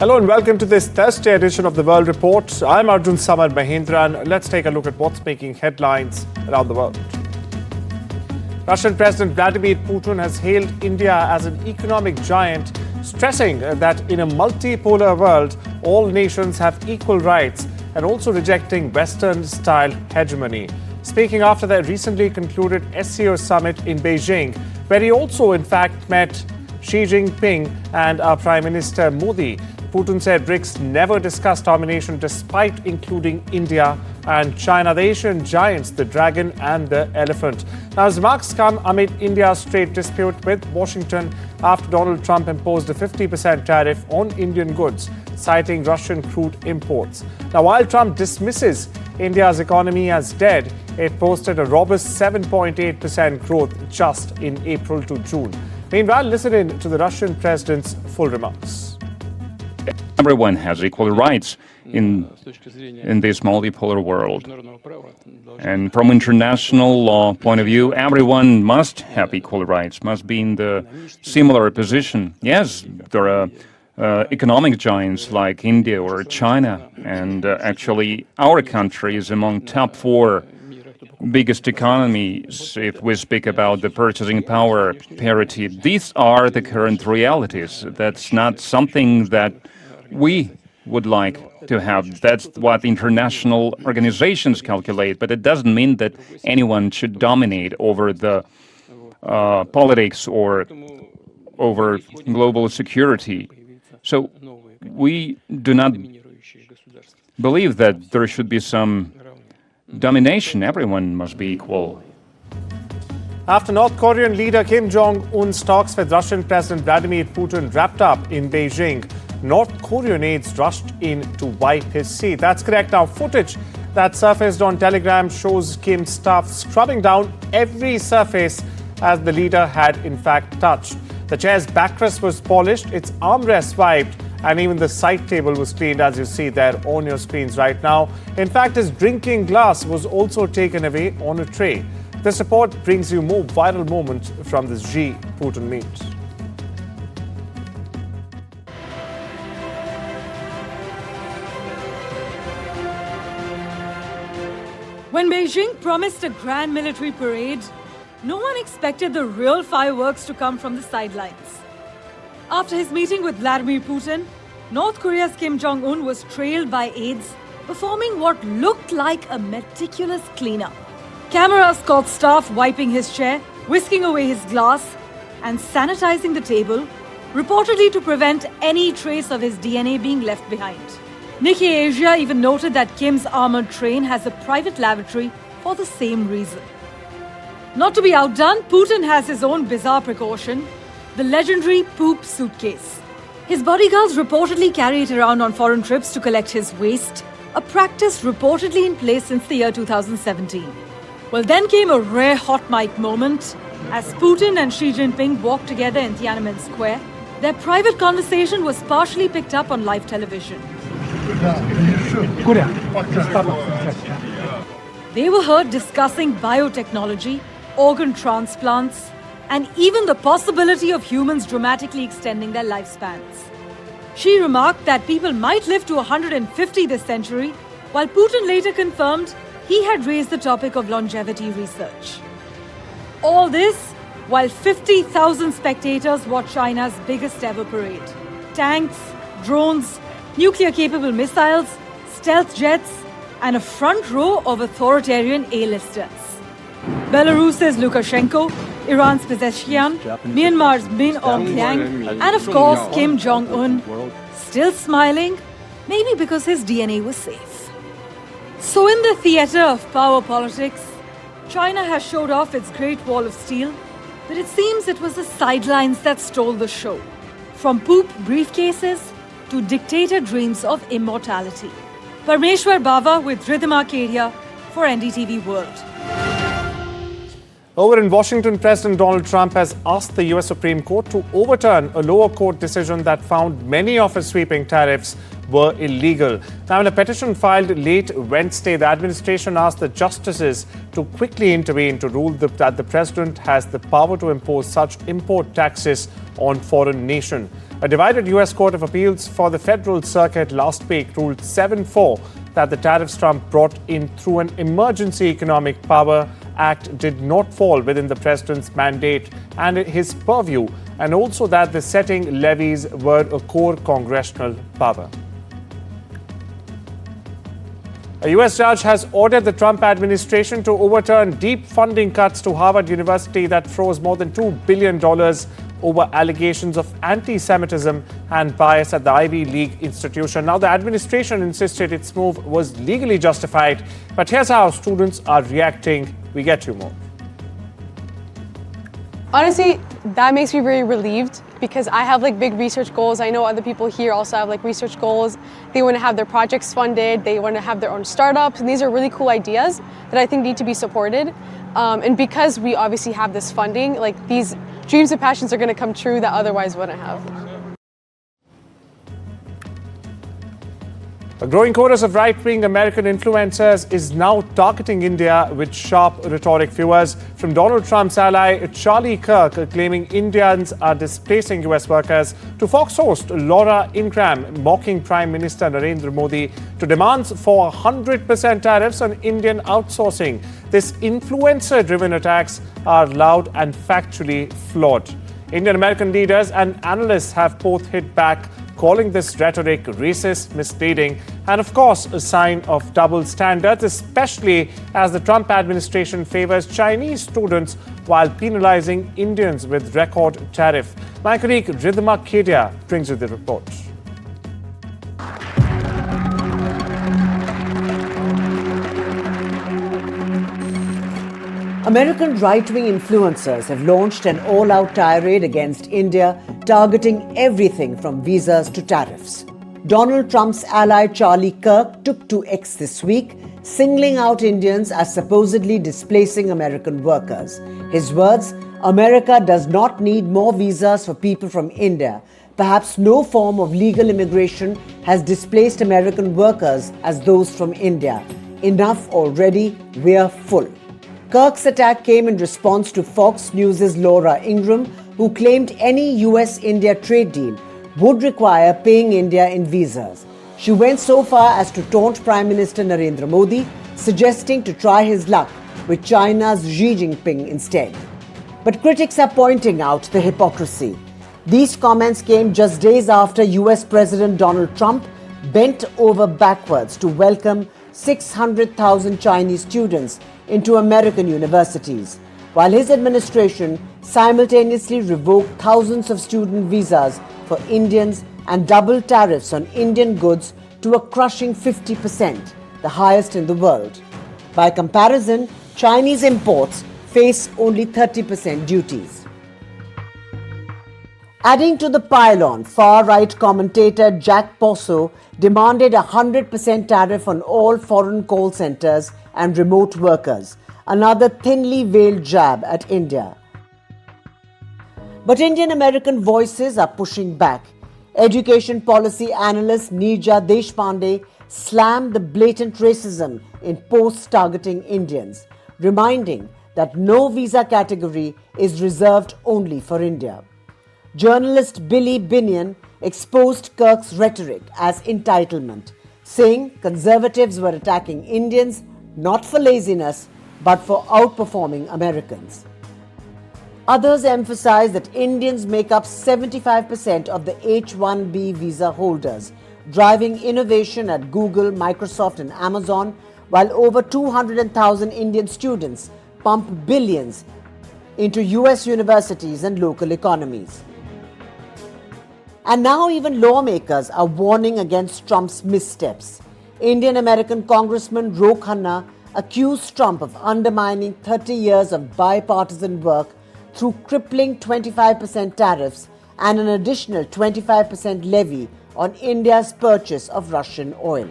Hello and welcome to this Thursday edition of the World Report. I'm Arjun Samar Mahindra and let's take a look at what's making headlines around the world. Russian President Vladimir Putin has hailed India as an economic giant, stressing that in a multipolar world, all nations have equal rights and also rejecting Western-style hegemony. Speaking after the recently concluded SCO summit in Beijing, where he also in fact met Xi Jinping and our Prime Minister Modi, Putin said BRICS never discussed domination despite including India and China, the Asian giants, the dragon and the elephant. Now, his remarks come amid India's trade dispute with Washington after Donald Trump imposed a 50% tariff on Indian goods, citing Russian crude imports. Now, while Trump dismisses India's economy as dead, it posted a robust 7.8% growth just in April to June. Meanwhile, listen in to the Russian president's full remarks. Everyone has equal rights in this multipolar world. And from international law point of view, everyone must have equal rights, must be in the similar position. Yes, there are economic giants like India or China, and actually our country is among top 4 biggest economies if we speak about the purchasing power parity. These are the current realities. That's not something that we would like to have. That's what international organizations calculate, but it doesn't mean that anyone should dominate over the politics or over global security. So we do not believe that there should be some domination. Everyone must be equal. After North Korean leader Kim Jong-un's talks with Russian President Vladimir Putin wrapped up in Beijing, North Korean aides rushed in to wipe his seat. That's correct. Now, footage that surfaced on Telegram shows Kim's staff scrubbing down every surface as the leader had in fact touched. The chair's backrest was polished, its armrest wiped, and even the side table was cleaned, as you see there on your screens right now. In fact, his drinking glass was also taken away on a tray. This report brings you more viral moments from this Xi-Putin meet. When Beijing promised a grand military parade, no one expected the real fireworks to come from the sidelines. After his meeting with Vladimir Putin, North Korea's Kim Jong-un was trailed by aides performing what looked like a meticulous cleanup. Cameras caught staff wiping his chair, whisking away his glass, and sanitizing the table, reportedly to prevent any trace of his DNA being left behind. Nikkei Asia even noted that Kim's armored train has a private lavatory for the same reason. Not to be outdone, Putin has his own bizarre precaution, the legendary poop suitcase. His bodyguards reportedly carry it around on foreign trips to collect his waste, a practice reportedly in place since the year 2017. Well, then came a rare hot mic moment as Putin and Xi Jinping walked together in Tiananmen Square. Their private conversation was partially picked up on live television. They were heard discussing biotechnology, organ transplants, and even the possibility of humans dramatically extending their lifespans. Xi remarked that people might live to 150 this century, while Putin later confirmed he had raised the topic of longevity research. All this while 50,000 spectators watched China's biggest ever parade. Tanks, drones, nuclear-capable missiles, stealth jets, and a front row of authoritarian A-listers. Belarus's Lukashenko, Iran's Pezeshkian, Myanmar's Min Aung Hlaing, and of course Kim Jong-un, still smiling, maybe because his DNA was safe. So in the theater of power politics, China has showed off its Great Wall of Steel, but it seems it was the sidelines that stole the show. From poop briefcases to dictator dreams of immortality. Parmeshwar Bava with Rhythm Arcadia for NDTV World. Over in Washington, President Donald Trump has asked the U.S. Supreme Court to overturn a lower court decision that found many of his sweeping tariffs were illegal. Now, in a petition filed late Wednesday, the administration asked the justices to quickly intervene to rule that the president has the power to impose such import taxes on foreign nations. A divided U.S. Court of Appeals for the Federal Circuit last week ruled 7-4 that the tariffs Trump brought in through an Emergency Economic Power Act did not fall within the president's mandate and his purview, and also that the setting levies were a core congressional power. A U.S. judge has ordered the Trump administration to overturn deep funding cuts to Harvard University that froze more than $2 billion over allegations of anti-Semitism and bias at the Ivy League institution. Now, the administration insisted its move was legally justified, but here's how students are reacting. We get you more. Honestly, that makes me very relieved because I have big research goals. I know other people here also have research goals. They want to have their projects funded. They want to have their own startups. And these are really cool ideas that I think need to be supported. And because we obviously have this funding, these dreams and passions are going to come true that otherwise wouldn't have. A growing chorus of right-wing American influencers is now targeting India with sharp rhetoric. Viewers from Donald Trump's ally Charlie Kirk claiming Indians are displacing US workers, to Fox host Laura Ingraham mocking Prime Minister Narendra Modi, to demands for 100% tariffs on Indian outsourcing. These influencer-driven attacks are loud and factually flawed. Indian American leaders and analysts have both hit back, calling this rhetoric racist, misleading, and of course a sign of double standards, especially as the Trump administration favors Chinese students while penalizing Indians with record tariff. My colleague Ridhima Kedia brings you the report. American right-wing influencers have launched an all-out tirade against India, targeting everything from visas to tariffs. Donald Trump's ally Charlie Kirk took to X this week, singling out Indians as supposedly displacing American workers. His words, "America does not need more visas for people from India. Perhaps no form of legal immigration has displaced American workers as those from India. Enough already, we're full." Kirk's attack came in response to Fox News' Laura Ingraham, who claimed any US-India trade deal would require paying India in visas. She went so far as to taunt Prime Minister Narendra Modi, suggesting to try his luck with China's Xi Jinping instead. But critics are pointing out the hypocrisy. These comments came just days after US President Donald Trump bent over backwards to welcome 600,000 Chinese students into American universities, while his administration simultaneously revoked thousands of student visas for Indians and doubled tariffs on Indian goods to a crushing 50%, the highest in the world. By comparison, Chinese imports face only 30% duties. Adding to the pile-on, far-right commentator Jack Posso demanded a 100% tariff on all foreign call centers and remote workers, another thinly veiled jab at India. But Indian American voices are pushing back. Education policy analyst Neerja Deshpande slammed the blatant racism in posts targeting Indians, reminding that no visa category is reserved only for India. Journalist Billy Binion exposed Kirk's rhetoric as entitlement, saying conservatives were attacking Indians not for laziness but for outperforming Americans. Others emphasized that Indians make up 75% of the H-1B visa holders, driving innovation at Google, Microsoft and Amazon, while over 200,000 Indian students pump billions into US universities and local economies. And now even lawmakers are warning against Trump's missteps. Indian American Congressman Ro Khanna accused Trump of undermining 30 years of bipartisan work through crippling 25% tariffs and an additional 25% levy on India's purchase of Russian oil.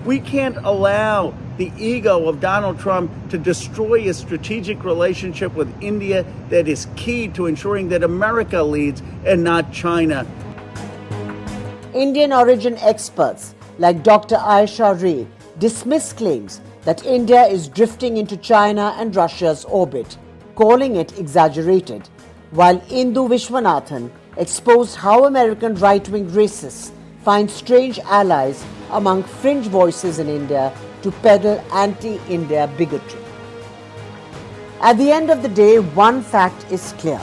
We can't allow the ego of Donald Trump to destroy a strategic relationship with India that is key to ensuring that America leads and not China. Indian origin experts like Dr. Aisha Ray dismiss claims that India is drifting into China and Russia's orbit, calling it exaggerated, while Indu Vishwanathan exposed how American right-wing racists find strange allies among fringe voices in India to peddle anti-India bigotry. At the end of the day, one fact is clear.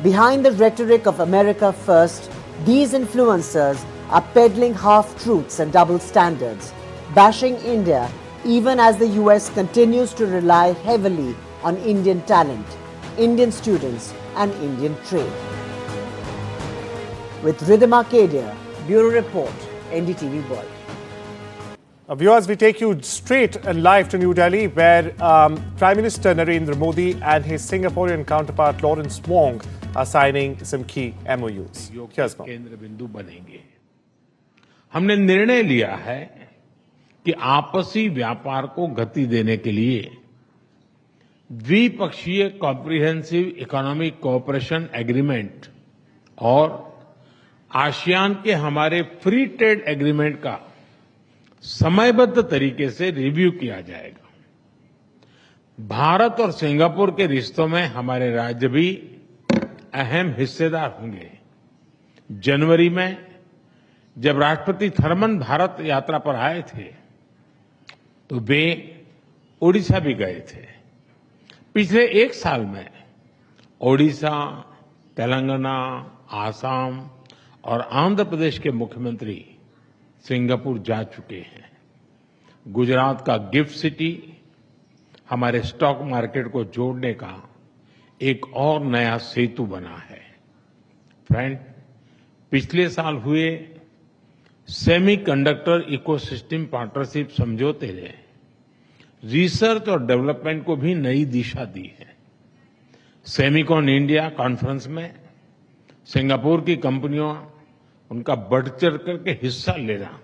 Behind the rhetoric of America first, these influencers are peddling half-truths and double standards, bashing India even as the US continues to rely heavily on Indian talent, Indian students and Indian trade. With Rhythm Arcadia, Bureau Report, NDTV World. Viewers, we take you straight and live to New Delhi, where Prime Minister Narendra Modi and his Singaporean counterpart Lawrence Wong are signing some key MOUs. Here's more. केंद्र बिंदु बनेंगे। हमने निर्णय लिया है कि आपसी व्यापार को गति देने के लिए द्विपक्षीय कॉम्प्रिहेंसिव इकोनॉमिक कोऑपरेशन एग्रीमेंट और आसियान के हमारे फ्री ट्रेड एग्रीमेंट का समयबद्ध तरीके से रिव्यू किया जाएगा। भारत और सिंगापुर के रिश्तों में हमारे राज्य भी अहम हिस्सेदार होंगे। जनवरी में जब राष्ट्रपति थर्मन भारत यात्रा पर आए थे तो वे ओडिशा भी गए थे। पिछले एक साल में ओडिशा, तेलंगाना, आसाम और आंध्र प्रदेश के मुख्यमंत्री सिंगापुर जा चुके हैं। गुजरात का गिफ्ट सिटी हमारे स्टॉक मार्केट को जोड़ने का एक और नया सेतु बना है। फ्रेंड, पिछले साल हुए सेमीकंडक्टर इकोसिस्टम पार्टनरशिप समझौते ने रिसर्च और डेवलपमेंट को भी नई दिशा दी है। सेमिकॉन इंडिया कॉन्फ्रेंस में सिंगापुर की कंपनियों उनका बढ़ चढ़ करके हिस्सा लेना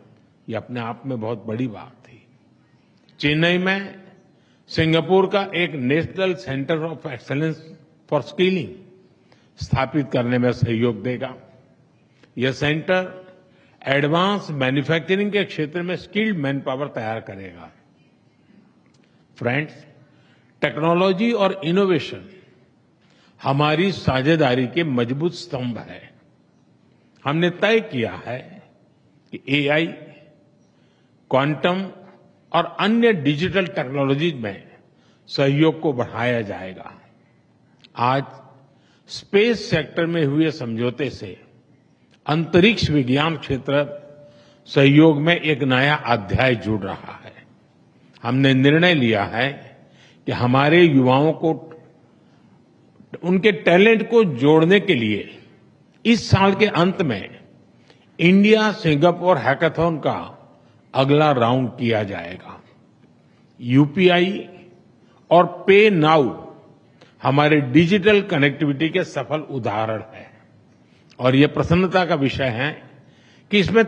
ये अपने आप में बहुत बड़ी बात थी। चेन्नई में सिंगापुर का एक national centre of excellence for skilling स्थापित करने में सहयोग देगा। यह सेंटर एडवांस मैन्युफैक्चरिंग के क्षेत्र में स्किल्ड मैन पावर तैयार करेगा। फ्रेंड्स, टेक्नोलॉजी और इनोवेशन हमारी साझेदारी के मजबूत स्तंभ है। हमने तय किया है कि एआई, क्वांटम और अन्य डिजिटल टेक्नोलॉजीज में सहयोग को बढ़ाया जाएगा। आज स्पेस सेक्टर में हुए समझौते से अंतरिक्ष विज्ञान क्षेत्र सहयोग में एक नया अध्याय जुड़ रहा है। हमने निर्णय लिया है कि हमारे युवाओं को उनके टैलेंट को जोड़ने के लिए इस साल के अंत में इंडिया सिंगापुर हैकाथॉन का अगला राउंड किया जाएगा। यूपीआई और पे नाउ हमारे डिजिटल कनेक्टिविटी के सफल उदाहरण है और ये प्रसन्नता का विषय है कि इसमें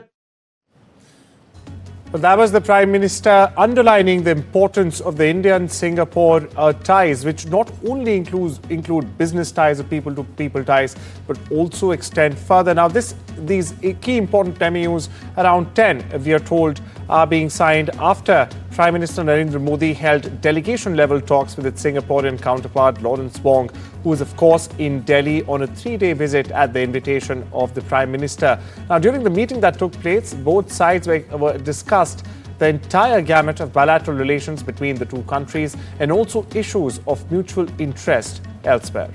Well, that was the Prime Minister underlining the importance of the Indian-Singapore ties, which not only include business ties or people-to-people ties, but also extend further. Now, these key important MOUs, around 10, we are told, are being signed after Prime Minister Narendra Modi held delegation-level talks with its Singaporean counterpart, Lawrence Wong, who is, of course, in Delhi on a 3-day visit at the invitation of the Prime Minister. Now, during the meeting that took place, both sides were discussed the entire gamut of bilateral relations between the two countries and also issues of mutual interest elsewhere.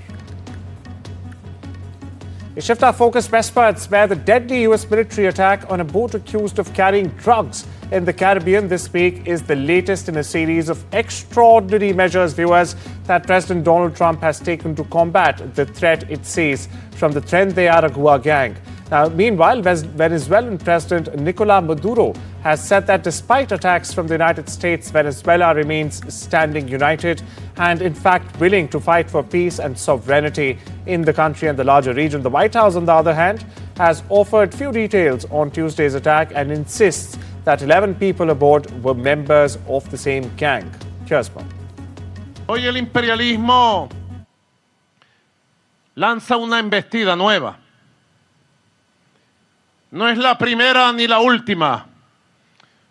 We shift our focus westwards, where the deadly US military attack on a boat accused of carrying drugs in the Caribbean this week is the latest in a series of extraordinary measures, viewers, that President Donald Trump has taken to combat the threat it sees from the Tren de Aragua gang. Now, meanwhile, Venezuelan President Nicolas Maduro has said that despite attacks from the United States, Venezuela remains standing united and, in fact, willing to fight for peace and sovereignty in the country and the larger region. The White House, on the other hand, has offered few details on Tuesday's attack and insists that 11 people aboard were members of the same gang. Here's more. Hoy el imperialismo lanza una embestida nueva. no es la primera ni la última,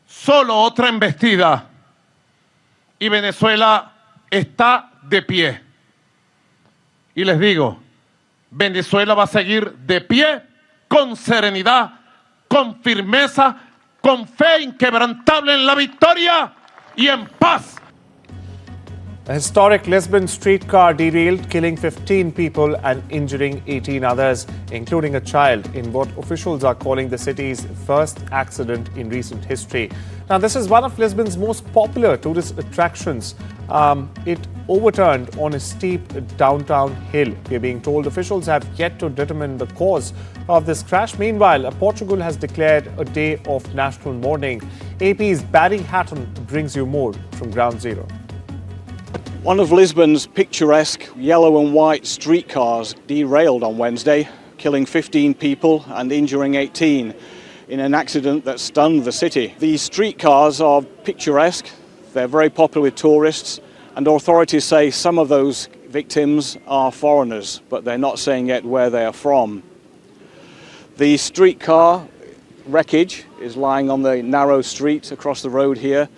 solo otra embestida y Venezuela está de pie. Y les digo, Venezuela va a seguir de pie, con serenidad, con firmeza, con fe inquebrantable en la victoria y en paz. A historic Lisbon streetcar derailed, killing 15 people and injuring 18 others, including a child, in what officials are calling the city's first accident in recent history. Now, this is one of Lisbon's most popular tourist attractions. It overturned on a steep downtown hill. We're being told officials have yet to determine the cause of this crash. Meanwhile, Portugal has declared a day of national mourning. AP's Barry Hatton brings you more from Ground Zero. One of Lisbon's picturesque yellow and white streetcars derailed on Wednesday, killing 15 people and injuring 18 in an accident that stunned the city. These streetcars are picturesque, they're very popular with tourists, and authorities say some of those victims are foreigners, but they're not saying yet where they are from. The streetcar wreckage is lying on the narrow street across the road here.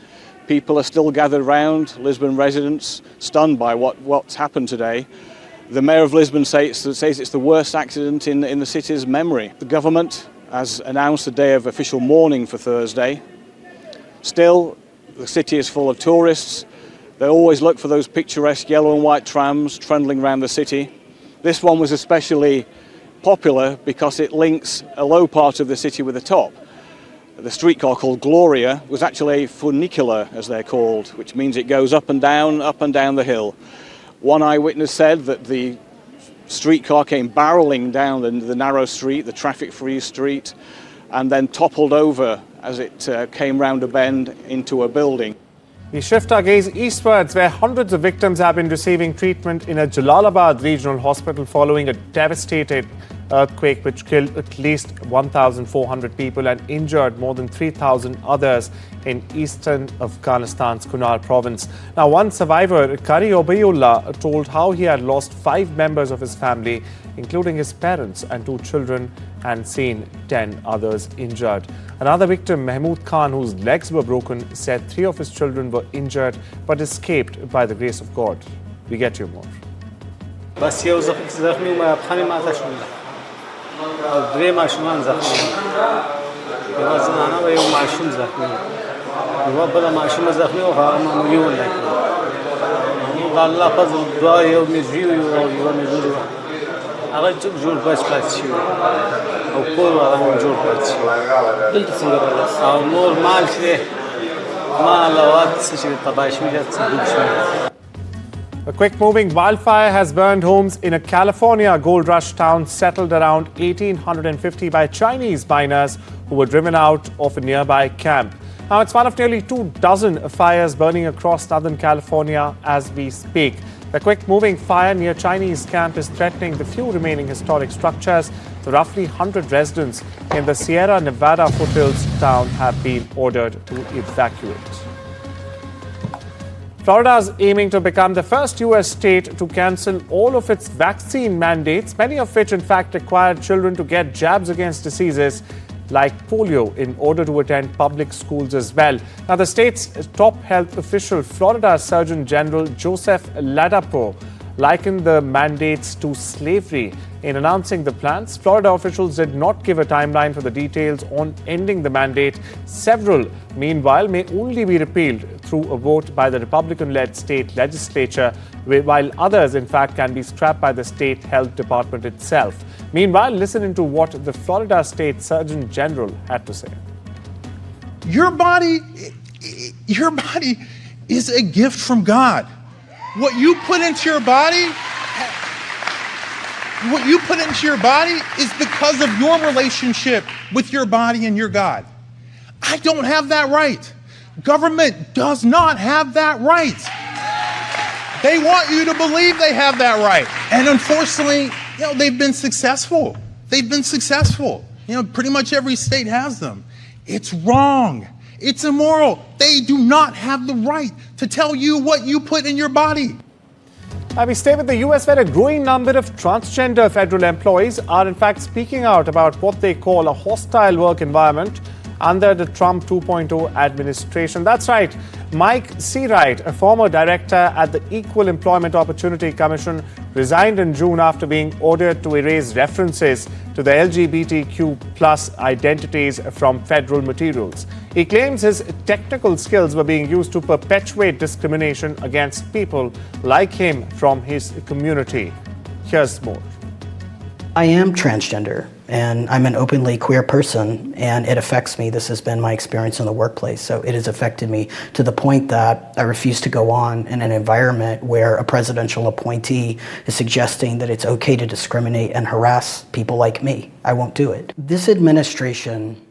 People are still gathered around, Lisbon residents, stunned by what's happened today. The mayor of Lisbon says it's the worst accident in the city's memory. The government has announced a day of official mourning for Thursday. Still, the city is full of tourists. They always look for those picturesque yellow and white trams trundling around the city. This one was especially popular because it links a low part of the city with the top. The streetcar, called Gloria, was actually a funicular, as they're called, which means it goes up and down the hill. One eyewitness said that the streetcar came barreling down the narrow street, the traffic-free street, and then toppled over as it came round a bend into a building. We shift our gaze eastwards, where hundreds of victims have been receiving treatment in a Jalalabad regional hospital following a devastating earthquake which killed at least 1,400 people and injured more than 3,000 others in eastern Afghanistan's Kunar province. Now, one survivor, Kari Obayullah, told how he had lost 5 members of his family, including his parents and 2 children, and seen 10 others injured. Another victim, Mahmood Khan, whose legs were broken, said 3 of his children were injured but escaped by the grace of God. We get you more. دوی ماشومان زخمی یو زنانه و یو ماشوم زخمی یو بل ماشوم زخمی و هغه معمولی ولای نو الله فضل دعا یو مزیو یو مزیو هغه جوړ بس پات شي او کور هغه جوړ پات شي دلته څنګه راځي او نور مال شي مال او څه شي تباہ شي. A quick-moving wildfire has burned homes in a California gold rush town settled around 1850 by Chinese miners who were driven out of a nearby camp. Now, it's one of nearly 24 fires burning across Southern California as we speak. The quick-moving fire near Chinese camp is threatening the few remaining historic structures. The roughly 100 residents in the Sierra Nevada foothills town have been ordered to evacuate. Florida is aiming to become the first U.S. state to cancel all of its vaccine mandates, many of which, in fact, require children to get jabs against diseases like polio in order to attend public schools as well. Now, the state's top health official, Florida Surgeon General Joseph Ladapo, likened the mandates to slavery. In announcing the plans, Florida officials did not give a timeline for the details on ending the mandate. Several, meanwhile, may only be repealed through a vote by the Republican-led state legislature, while others, in fact, can be scrapped by the state health department itself. Meanwhile, listen into what the Florida State Surgeon General had to say. Your body is a gift from God. What you put into your body is because of your relationship with your body and your God. I don't have that right. Government does not have that right. They want you to believe they have that right. And unfortunately, they've been successful. Pretty much every state has them. It's wrong. It's immoral. They do not have the right to tell you what you put in your body. We stay with the US, where a growing number of transgender federal employees are in fact speaking out about what they call a hostile work environment under the Trump 2.0 administration. That's right. Mike Seawright, a former director at the Equal Employment Opportunity Commission, resigned in June after being ordered to erase references to the LGBTQ plus identities from federal materials. He claims his technical skills were being used to perpetuate discrimination against people like him from his community. Here's more. I am transgender, and I'm an openly queer person, and it affects me. This has been my experience in the workplace, so it has affected me to the point that I refuse to go on in an environment where a presidential appointee is suggesting that it's okay to discriminate and harass people like me. I won't do it. This administration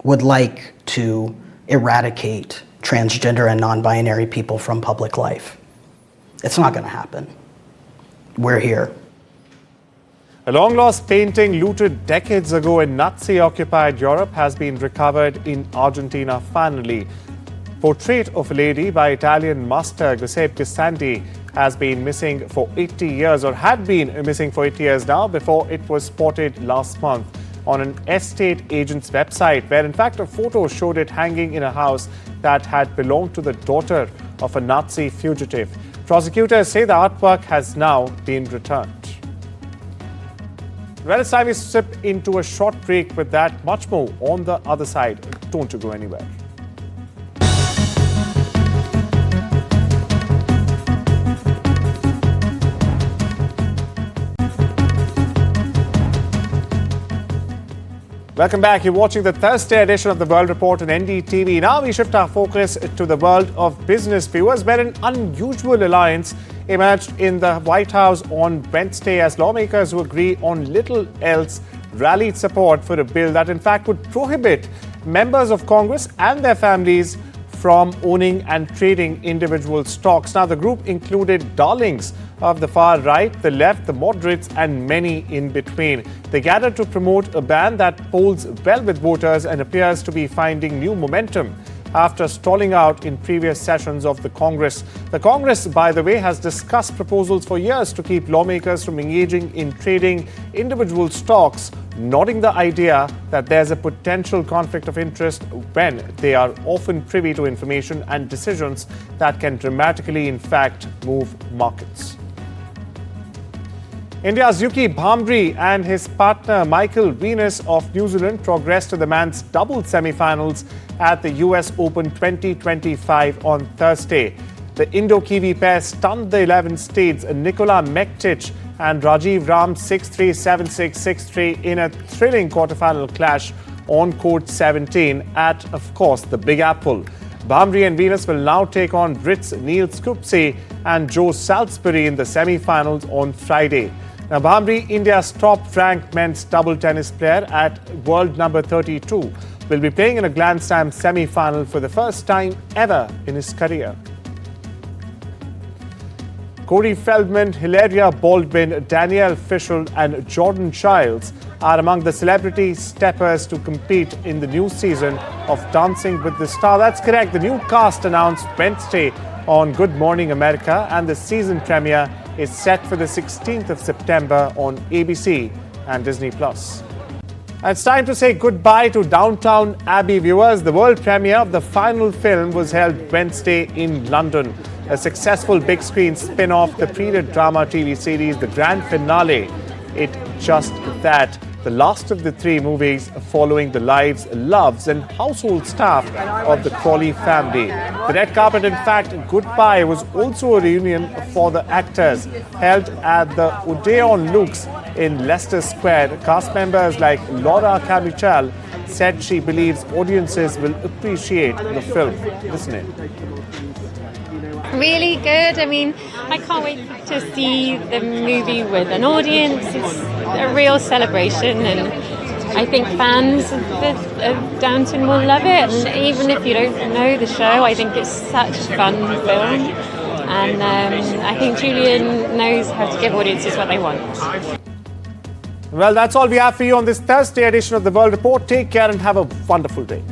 would like to eradicate transgender and non-binary people from public life. It's not going to happen. We're here. A long-lost painting looted decades ago in Nazi-occupied Europe has been recovered in Argentina finally. Portrait of a lady by Italian master Giuseppe Santi has been missing for 80 years, or had been missing for 80 years now, before it was spotted last month on an estate agent's website, where in fact a photo showed it hanging in a house that had belonged to the daughter of a Nazi fugitive. Prosecutors say the artwork has now been returned. Well, it's time we slip into a short break. With that, much more on the other side. Don't you go anywhere. Welcome back. You're watching the Thursday edition of the World Report on NDTV. Now we shift our focus to the world of business, viewers, where an unusual alliance emerged in the White House on Wednesday as lawmakers who agree on little else rallied support for a bill that in fact would prohibit members of Congress and their families from owning and trading individual stocks. Now, the group included darlings of the far right, the left, the moderates, and many in between. They gathered to promote a ban that polls well with voters and appears to be finding new momentum after stalling out in previous sessions of the Congress. The Congress, by the way, has discussed proposals for years to keep lawmakers from engaging in trading individual stocks, noting the idea that there's a potential conflict of interest when they are often privy to information and decisions that can dramatically, in fact, move markets. India's Yuki Bhambre and his partner Michael Venus of New Zealand progressed to the men's doubles semi-finals at the US Open 2025 on Thursday. The Indo-Kiwi pair stunned the 11 states Nikola Mektic and Rajiv Ram 6-3, 7-6, 6-3 in a thrilling quarterfinal clash on court 17 at, of course, the Big Apple. Bhambre and Venus will now take on Brits Neil Scoopsey and Joe Salisbury in the semi-finals on Friday. Now, Bhambre, India's top-ranked men's double tennis player at world number 32, will be playing in a Grand Slam semi-final for the first time ever in his career. Corey Feldman, Hilaria Baldwin, Danielle Fishel and Jordan Childs are among the celebrity steppers to compete in the new season of Dancing with the Stars. That's correct. The new cast announced Wednesday on Good Morning America, and the season premiere is set for the 16th of September on ABC and Disney+. It's time to say goodbye to Downton Abbey, viewers. The world premiere of the final film was held Wednesday in London. A successful big screen spin-off, the period drama TV series, the grand finale. It just that. The last of the three movies following the lives, loves and household staff of the Crawley family. The red carpet, in fact, goodbye, was also a reunion for the actors held at the Odeon Luxe in Leicester Square. Cast members like Laura Carmichael said she believes audiences will appreciate the film. Listen in. Really good. I mean, I can't wait to see the movie with an audience. It's a real celebration, and I think fans of Downton will love it. And even if you don't know the show, I think it's such a fun film. And I think Julian knows how to give audiences what they want. Well, that's all we have for you on this Thursday edition of the World Report. Take care and have a wonderful day.